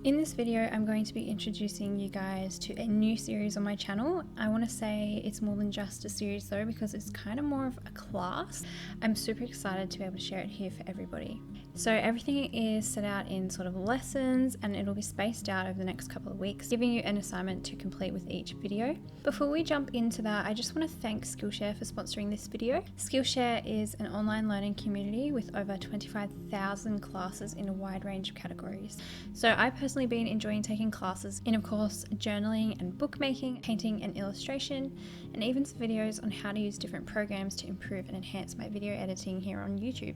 In this video, I'm going to be introducing you guys to a new series on my channel. I want to say it's more than just a series though, because it's kind of more of a class. I'm super excited to be able to share it here for everybody. So everything is set out in sort of lessons, and it'll be spaced out over the next couple of weeks, giving you an assignment to complete with each video. Before we jump into that, I just want to thank Skillshare for sponsoring this video. Skillshare is an online learning community with over 25,000 classes in a wide range of categories. So I personally been enjoying taking classes in, of course, journaling and bookmaking, painting and illustration, and even some videos on how to use different programs to improve and enhance my video editing here on YouTube.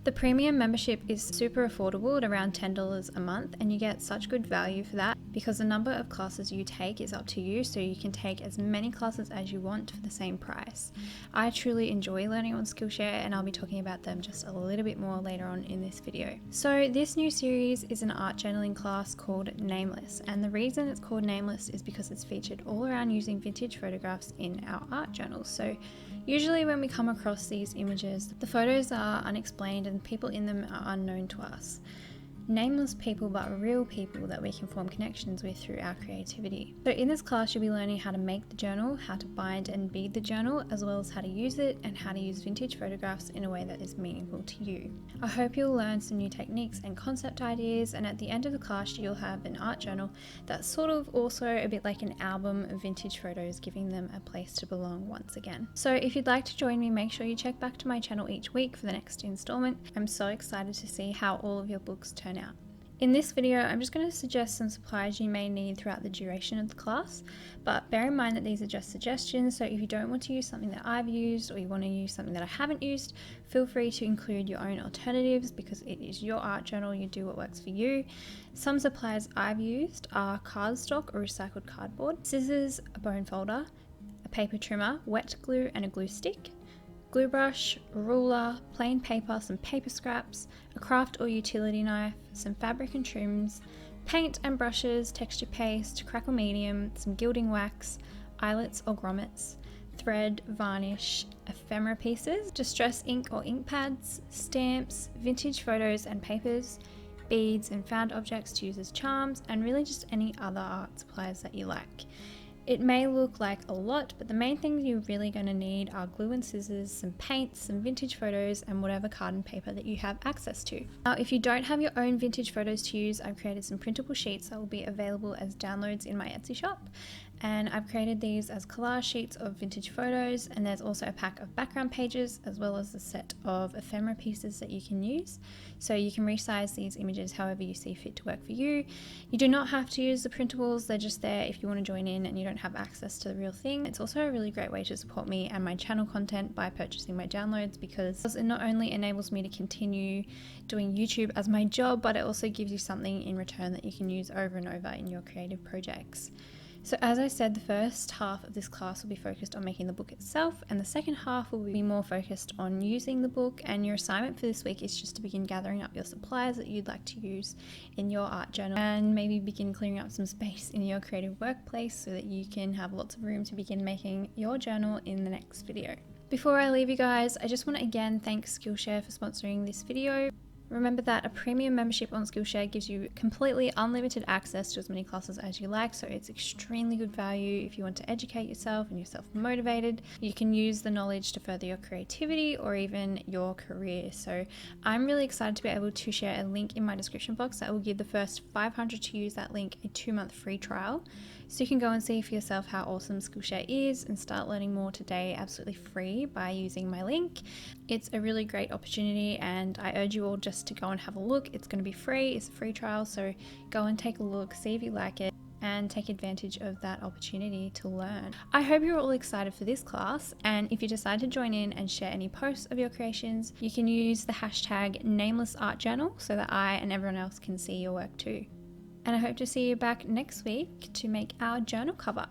The premium membership is super affordable at around $10 a month, and you get such good value for that because the number of classes you take is up to you, so you can take as many classes as you want for the same price. I truly enjoy learning on Skillshare, and I'll be talking about them just a little bit more later on in this video. So this new series is an art journaling class called Nameless, and the reason it's called Nameless is because it's featured all around using vintage photographs in our art journals. So usually when we come across these images, the photos are unexplained and people in them are unknown to us. Nameless people, but real people that we can form connections with through our creativity. So in this class, you'll be learning how to make the journal, how to bind and bead the journal, as well as how to use it and how to use vintage photographs in a way that is meaningful to you. I hope you'll learn some new techniques and concept ideas, and at the end of the class, you'll have an art journal that's sort of also a bit like an album of vintage photos, giving them a place to belong once again. So if you'd like to join me, make sure you check back to my channel each week for the next installment. I'm so excited to see how all of your books turn out. In this video, I'm just going to suggest some supplies you may need throughout the duration of the class, but bear in mind that these are just suggestions, so if you don't want to use something that I've used or you want to use something that I haven't used, feel free to include your own alternatives because it is your art journal, you do what works for you. Some supplies I've used are cardstock or recycled cardboard, scissors, a bone folder, a paper trimmer, wet glue and a glue stick, glue brush, ruler, plain paper, some paper scraps, a craft or utility knife, some fabric and trims, paint and brushes, texture paste, crackle medium, some gilding wax, eyelets or grommets, thread, varnish, ephemera pieces, distress ink or ink pads, stamps, vintage photos and papers, beads and found objects to use as charms, and really just any other art supplies that you like. It may look like a lot, but the main things you're really going to need are glue and scissors, some paints, some vintage photos, and whatever card and paper that you have access to. Now, if you don't have your own vintage photos to use, I've created some printable sheets that will be available as downloads in my Etsy shop. And I've created these as collage sheets of vintage photos, and there's also a pack of background pages as well as a set of ephemera pieces that you can use. So you can resize these images however you see fit to work for you. You do not have to use the printables, they're just there if you want to join in and you don't have access to the real thing. It's also a really great way to support me and my channel content by purchasing my downloads, because it not only enables me to continue doing YouTube as my job, but it also gives you something in return that you can use over and over in your creative projects. So as I said, the first half of this class will be focused on making the book itself, and the second half will be more focused on using the book. And your assignment for this week is just to begin gathering up your supplies that you'd like to use in your art journal, and maybe begin clearing up some space in your creative workplace so that you can have lots of room to begin making your journal in the next video. Before I leave you guys, I just want to again thank Skillshare for sponsoring this video. Remember that a premium membership on Skillshare gives you completely unlimited access to as many classes as you like, so it's extremely good value if you want to educate yourself and you're self-motivated. You can use the knowledge to further your creativity or even your career. So I'm really excited to be able to share a link in my description box that will give the first 500 to use that link a 2-month free trial. So you can go and see for yourself how awesome Skillshare is and start learning more today absolutely free by using my link. It's a really great opportunity, and I urge you all just to go and have a look. It's going to be free, it's a free trial, so go and take a look, see if you like it, and take advantage of that opportunity to learn. I hope you're all excited for this class, and if you decide to join in and share any posts of your creations, you can use the hashtag #NamelessArtJournal so that I and everyone else can see your work too. And I hope to see you back next week to make our journal cover.